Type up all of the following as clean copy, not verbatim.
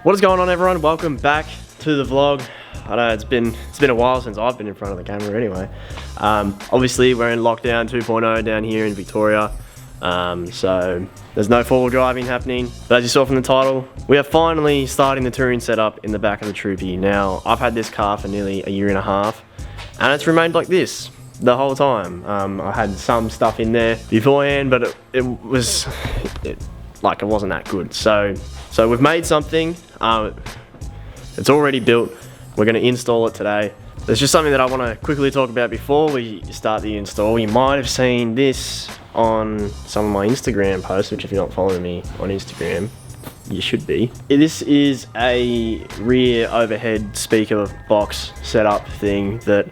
What is going on, everyone? Welcome back to the vlog. I know it's been a while since I've been in front of the camera anyway. Obviously we're in lockdown 2.0 down here in Victoria. So there's no four-wheel driving happening. But as you saw from the title, we are finally starting the touring setup in the back of the Troopy. Now, I've had this car for nearly a year and a half, and it's remained like this the whole time. I had some stuff in there beforehand, but it wasn't that good. So we've made something. It's already built. We're going to install it today. There's just something that I want to quickly talk about before we start the install. You might have seen this on some of my Instagram posts, which if you're not following me on Instagram, you should be. This is a rear overhead speaker box setup thing that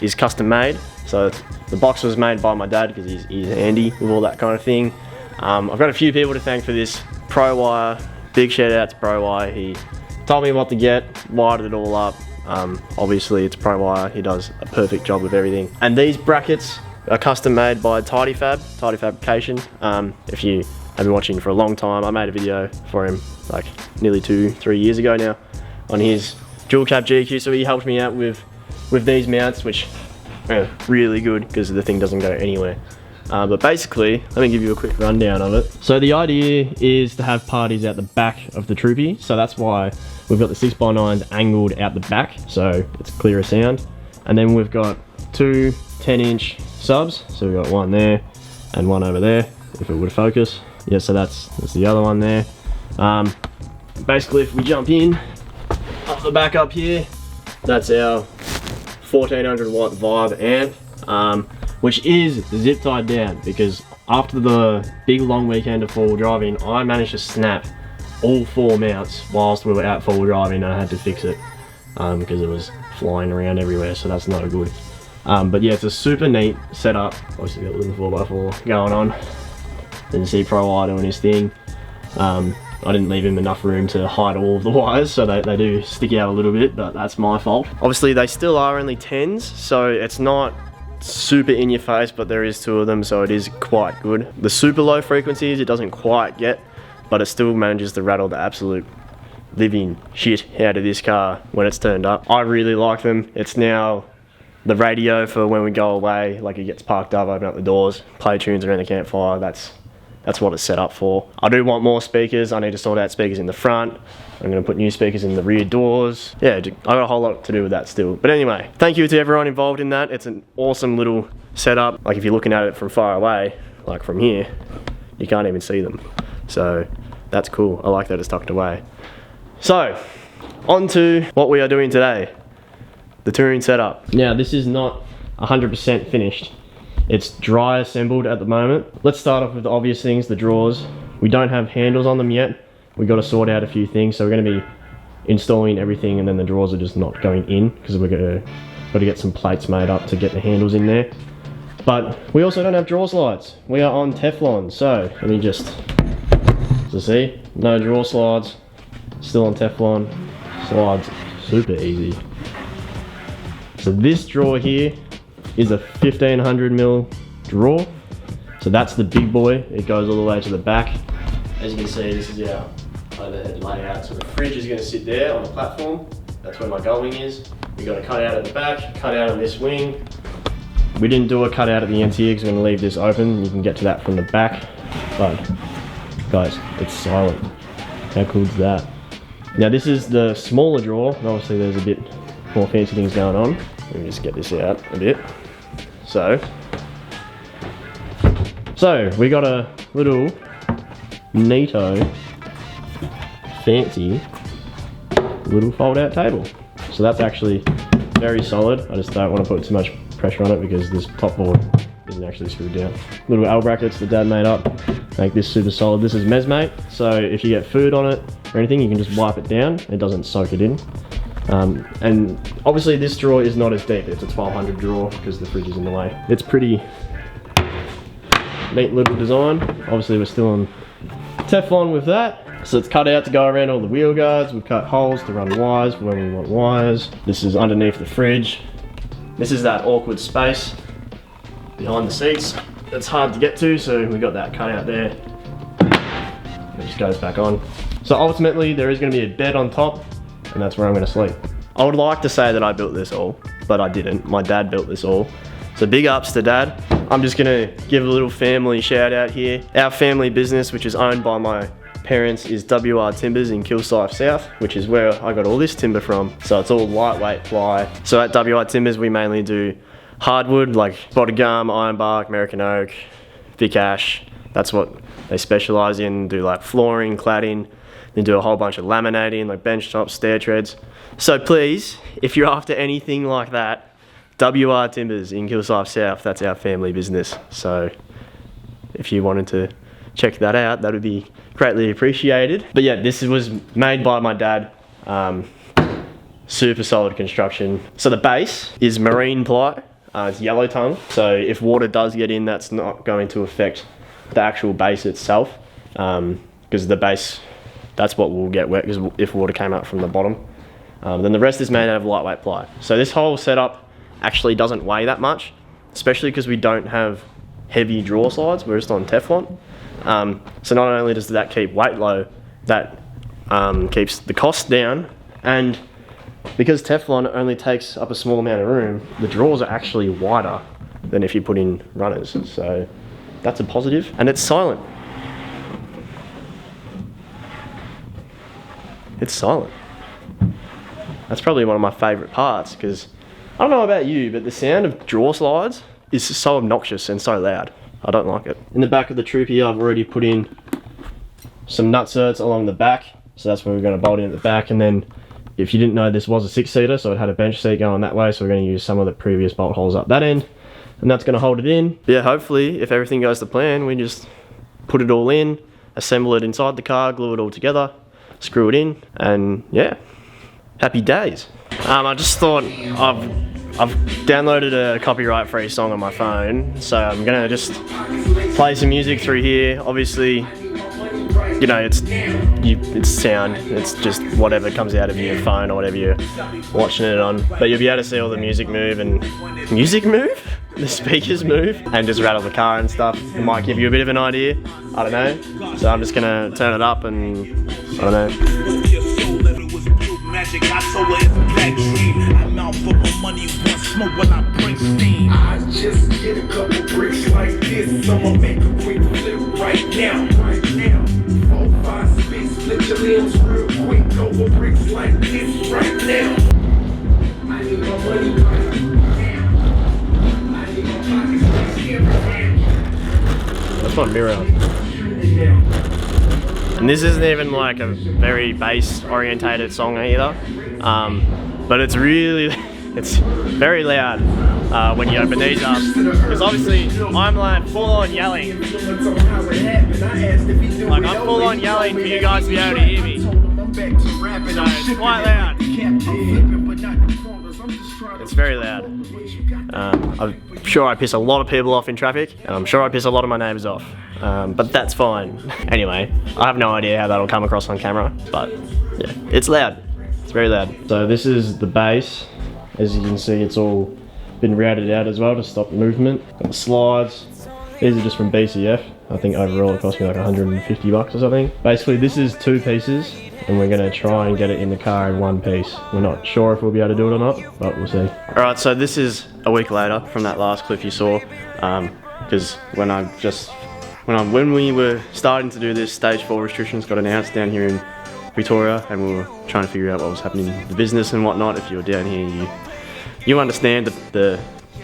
is custom made. So the box was made by my dad because he's handy with all that kind of thing. I've got a few people to thank for this. ProWire, big shout out to ProWire. He told me what to get, wired it all up. Obviously it's ProWire, he does a perfect job with everything. And these brackets are custom made by Tidy Fabrication. If you have been watching for a long time, I made a video for him like nearly 2-3 years ago now on his dual cab GQ, so he helped me out with these mounts, which are really good because the thing doesn't go anywhere. But basically, let me give you a quick rundown of it. So the idea is to have parties out the back of the Troopy, so that's why we've got the 6x9s angled out the back, so it's clearer sound. And then we've got two 10-inch subs, so we've got one there and one over there, if it would focus. Yeah, so that's the other one there. Basically, if we jump in, up the back up here, that's our 1400 watt Vibe amp. Which is zip tied down because after the big long weekend of four-wheel driving, I managed to snap all four mounts whilst we were out four-wheel driving, and I had to fix it because it was flying around everywhere, so that's not good. But yeah, it's a super neat setup. Obviously got a little 4x4 going on. Then you see ProWire doing his thing. I didn't leave him enough room to hide all of the wires, so they do stick out a little bit, but that's my fault. Obviously they still are only 10s, so it's not super in your face, but there is two of them, so it is quite good. The super low frequencies it doesn't quite get, but it still manages to rattle the absolute living shit out of this car when it's turned up. I really like them. It's now the radio for when we go away, like it gets parked up, open up the doors, play tunes around the campfire. That's what it's set up for. I do want more speakers. I need to sort out speakers in the front. I'm gonna put new speakers in the rear doors. Yeah, I got a whole lot to do with that still. But anyway, thank you to everyone involved in that. It's an awesome little setup. Like if you're looking at it from far away, like from here, you can't even see them. So that's cool. I like that it's tucked away. So, on to what we are doing today. The touring setup. Now this is not 100% finished. It's dry assembled at the moment. Let's start off with the obvious things, the drawers. We don't have handles on them yet. We got to sort out a few things, so we're going to be installing everything, and then the drawers are just not going in because we're got to get some plates made up to get the handles in there. But we also don't have drawer slides. We are on Teflon, so let me just see, no drawer slides, still on Teflon. Slides super easy. So this drawer here is a 1500mm drawer. So that's the big boy. It goes all the way to the back. As you can see, this is our overhead layout. So the fridge is going to sit there on the platform. That's where my gullwing is. We got a cutout at the back, cutout on this wing. We didn't do a cutout at the end here because we're going to leave this open. You can get to that from the back. But guys, it's silent. How cool is that? Now this is the smaller drawer. And obviously there's a bit more fancy things going on. Let me just get this out a bit. So we got a little neato fancy little fold out table. So that's actually very solid. I just don't want to put too much pressure on it because this top board isn't actually screwed down. Little L brackets that Dad made up make this super solid. This is Mesmate, so if you get food on it or anything, you can just wipe it down. It doesn't soak it in. And obviously this drawer is not as deep. It's a 1200 drawer because the fridge is in the way. It's pretty neat little design. Obviously we're still on Teflon with that. So it's cut out to go around all the wheel guards. We've cut holes to run wires when we want wires. This is underneath the fridge. This is that awkward space behind the seats. It's hard to get to, so we got that cut out there. It just goes back on. So ultimately there is going to be a bed on top, and that's where I'm going to sleep. I would like to say that I built this all, but I didn't. My dad built this all. So big ups to Dad. I'm just gonna give a little family shout out here. Our family business, which is owned by my parents, is WR Timbers in Kilsyth South, which is where I got all this timber from. So it's all lightweight ply. So at WR Timbers, we mainly do hardwood, like spotted gum, ironbark, American oak, thick ash. That's what they specialize in. Do like flooring, cladding. Then do a whole bunch of laminating, like bench tops, stair treads. So please, if you're after anything like that, WR Timbers in Kilsyth South, that's our family business. So if you wanted to check that out, that would be greatly appreciated. But yeah, this was made by my dad. Super solid construction. So the base is marine ply. It's yellow tongue. So if water does get in, that's not going to affect the actual base itself. Because the base, that's what will get wet because if water came out from the bottom. Then the rest is made out of lightweight ply. So this whole setup actually doesn't weigh that much, especially because we don't have heavy draw slides, we're just on Teflon. So not only does that keep weight low, that keeps the cost down, and because Teflon only takes up a small amount of room, the drawers are actually wider than if you put in runners, so that's a positive. And it's silent. It's silent. That's probably one of my favourite parts, because I don't know about you, but the sound of drawer slides is so obnoxious and so loud. I don't like it. In the back of the Troopy, I've already put in some nutserts along the back. So that's where we're going to bolt in at the back. And then, if you didn't know, this was a 6-seater, so it had a bench seat going that way. So we're going to use some of the previous bolt holes up that end. And that's going to hold it in. But yeah, hopefully, if everything goes to plan, we just put it all in, assemble it inside the car, glue it all together, screw it in, and yeah, happy days. I just thought I've downloaded a copyright-free song on my phone, so I'm gonna just play some music through here. Obviously, you know, it's sound. It's just whatever comes out of your phone or whatever you're watching it on. But you'll be able to see all the music move and the speakers move, and just rattle the car and stuff. It might give you a bit of an idea. I don't know. So I'm just gonna turn it up and I don't know. Magic, I told her it's a black dream. I'm out for my money, want smoke while I bring steam. I just get a couple bricks like this, I'ma make a quick flip right now. 4, 5, 6, split your limbs real quick, couple bricks like this right now. I need my money right now. I need my pockets. That's my mirror. And this isn't even like a very bass orientated song either, but it's very loud when you open these up, because obviously I'm like full on yelling, like I'm full on yelling for you guys to be able to hear me, so it's quite loud. It's very loud. I'm sure I piss a lot of people off in traffic, and I'm sure I piss a lot of my neighbours off, but that's fine. Anyway, I have no idea how that'll come across on camera, but yeah, it's loud. It's very loud. So this is the base. As you can see, it's all been routed out as well to stop movement. Got the slides. These are just from BCF. I think overall it cost me like 150 bucks or something. Basically, this is 2 pieces, and we're gonna try and get it in the car in 1 piece. We're not sure if we'll be able to do it or not, but we'll see. All right, so this is a week later from that last clip you saw, because when we were starting to do this, stage 4 restrictions got announced down here in Victoria, and we were trying to figure out what was happening in the business and whatnot. If you were down here, you understand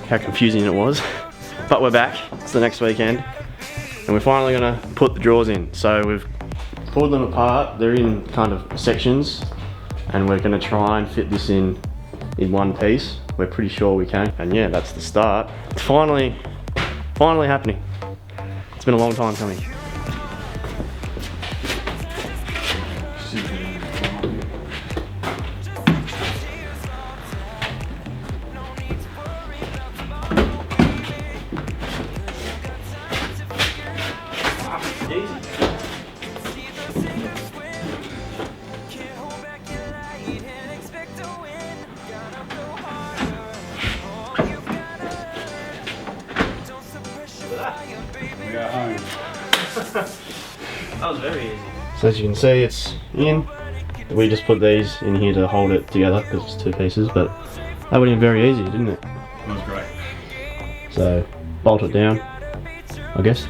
how confusing it was. But we're back. It's the next weekend, and we're finally gonna put the drawers in. So we've pulled them apart. They're in kind of sections, and we're gonna try and fit this in 1 piece. We're pretty sure we can. And yeah, that's the start. It's finally happening. It's been a long time coming. That was very easy. So as you can see, it's in. We just put these in here to hold it together because it's 2 pieces, but that went in very easy, didn't it? It was great. So bolt it down, I guess.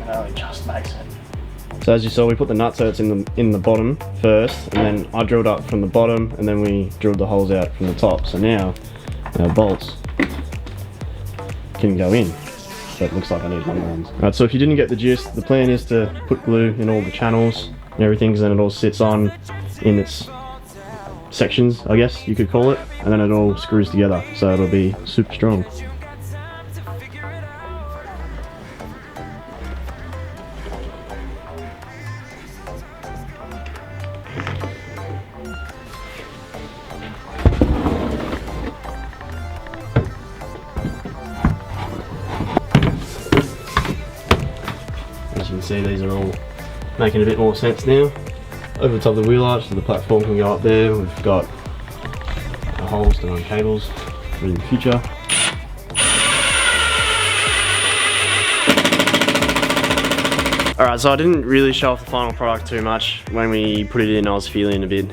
No, it just makes it. So as you saw, we put the nutserts in the bottom first, and then I drilled up from the bottom, and then we drilled the holes out from the top. So now our bolts can go in. So it looks like I need longer ones. Alright, so if you didn't get the gist, the plan is to put glue in all the channels and everything, because then it all sits on in its sections, I guess you could call it, and then it all screws together, so it'll be super strong. As you can see, these are all making a bit more sense now. Over the top of the wheel arch, so the platform can go up there. We've got the holes to run cables for the future. Alright, so I didn't really show off the final product too much. When we put it in, I was feeling a bit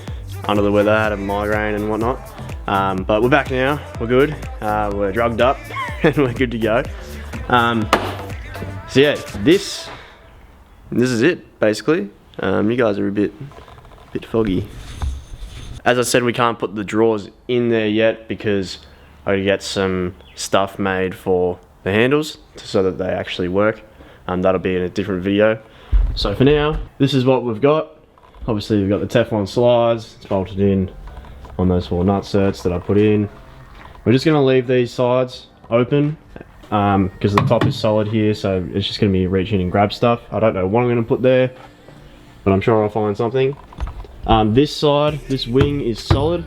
under the weather, I had a migraine and whatnot. But we're back now, we're good. We're drugged up and we're good to go. So yeah, this is it, basically. You guys are a bit foggy. As I said, we can't put the drawers in there yet because I gotta get some stuff made for the handles so that they actually work. That'll be in a different video. So for now, this is what we've got. Obviously we've got the Teflon slides, it's bolted in on those 4 nutserts that I put in. We're just gonna leave these sides open because the top is solid here, so it's just gonna be reach in and grab stuff. I don't know what I'm gonna put there, but I'm sure I'll find something. This side, this wing is solid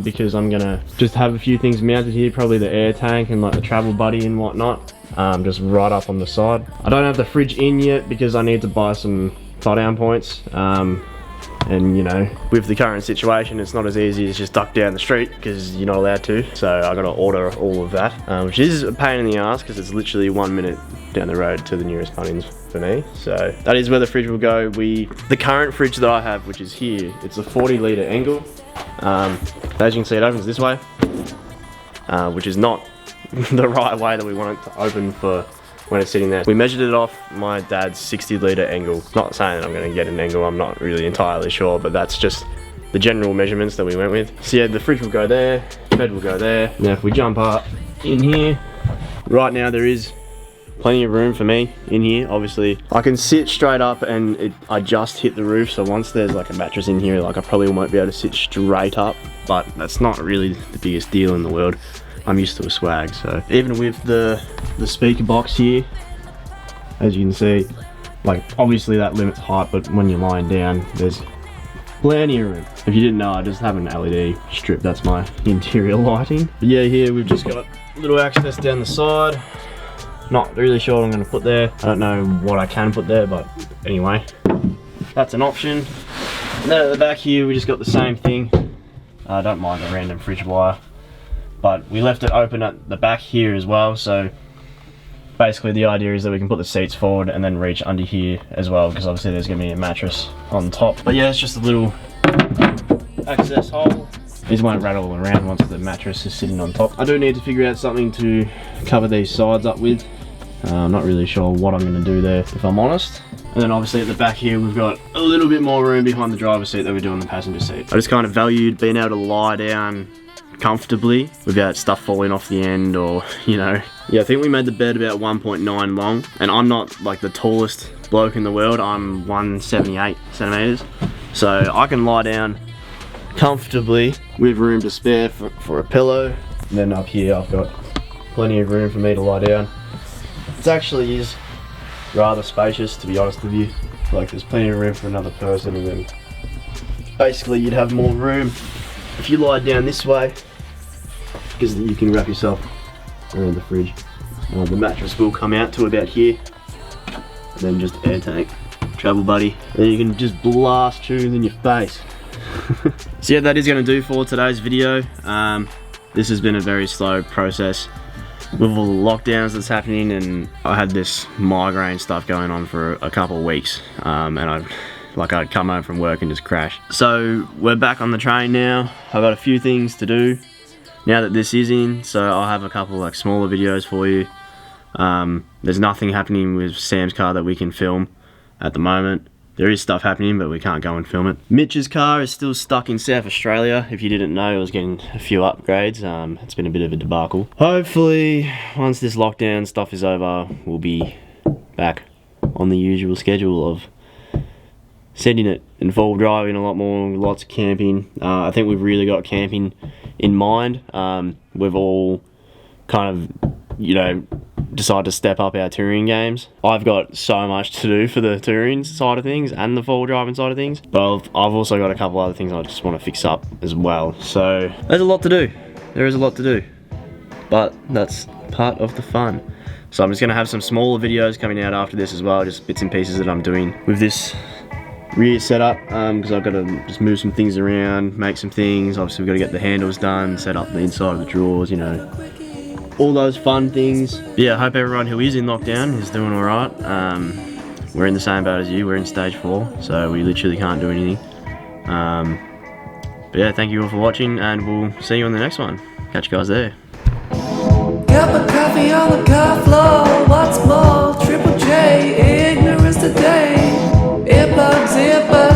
because I'm gonna just have a few things mounted here, probably the air tank and like the travel buddy and whatnot, just right up on the side. I don't have the fridge in yet because I need to buy some tie down points. And you know, with the current situation, it's not as easy as just duck down the street because you're not allowed to. So I gotta order all of that, which is a pain in the ass because it's literally 1 minute down the road to the nearest Bunnings for me. So that is where the fridge will go. The current fridge that I have, which is here, it's a 40 litre angle. As you can see, it opens this way, which is not the right way that we want it to open for when it's sitting there. We measured it off my dad's 60 litre angle. Not saying that I'm going to get an angle, I'm not really entirely sure, but that's just the general measurements that we went with. So yeah, the fridge will go there, bed will go there. Now if we jump up in here, right now there is plenty of room for me in here. Obviously I can sit straight up and I just hit the roof, so once there's like a mattress in here, like I probably won't be able to sit straight up, but that's not really the biggest deal in the world. I'm used to a swag. So even with the speaker box here, as you can see, like obviously that limits height, but when you're lying down there's plenty of room. If you didn't know, I just have an LED strip, that's my interior lighting. But yeah, here we've just got a little access down the side. Not really sure what I'm going to put there. I don't know what I can put there, but anyway, that's an option. And then at the back here we just got the same thing. I don't mind the random fridge wire, but we left it open at the back here as well, so basically the idea is that we can put the seats forward and then reach under here as well, because obviously there's going to be a mattress on top. But yeah, it's just a little access hole. These won't rattle around once the mattress is sitting on top. I do need to figure out something to cover these sides up with. I'm not really sure what I'm going to do there, if I'm honest. And then obviously at the back here we've got a little bit more room behind the driver's seat than we do on the passenger seat. I just kind of valued being able to lie down comfortably without stuff falling off the end, or you know. Yeah, I think we made the bed about 1.9 long, and I'm not like the tallest bloke in the world. I'm 178 centimeters, so I can lie down comfortably with room to spare for a pillow. And then up here I've got plenty of room for me to lie down. It actually is rather spacious, to be honest with you. Like there's plenty of room for another person, and then basically you'd have more room if you lie down this way, because you can wrap yourself around the fridge. The mattress will come out to about here, and then just air tank, travel buddy, and you can just blast tunes in your face. So yeah, that is going to do for today's video. This has been a very slow process. with all the lockdowns that's happening, and I had this migraine stuff going on for a couple of weeks, and I'd come home from work and just crash. So we're back on the train now. I've got a few things to do now that this is in, so I'll have a couple like smaller videos for you. There's nothing happening with Sam's car that we can film at the moment. There is stuff happening, but we can't go and film it. Mitch's car is still stuck in South Australia. If you didn't know, it was getting a few upgrades. It's been a bit of a debacle. Hopefully, once this lockdown stuff is over, we'll be back on the usual schedule of sending it and fall driving a lot more, lots of camping. I think we've really got camping in mind. We've all kind of, you know, decided to step up our touring games. I've got so much to do for the touring side of things and the fall driving side of things, but I've also got a couple other things I just want to fix up as well. So there's a lot to do. There is a lot to do, but that's part of the fun. So I'm just going to have some smaller videos coming out after this as well, just bits and pieces that I'm doing with this rear setup, because I've got to just move some things around, make some things. Obviously we've got to get the handles done, set up the inside of the drawers, you know, all those fun things. Yeah, I hope everyone who is in lockdown is doing alright. We're in the same boat as you, we're in stage 4, so we literally can't do anything. But yeah, thank you all for watching, and we'll see you on the next one. Catch you guys there. Got my coffee on the car floor, what's more, Triple J, ignorance today. Earbuds, earbuds.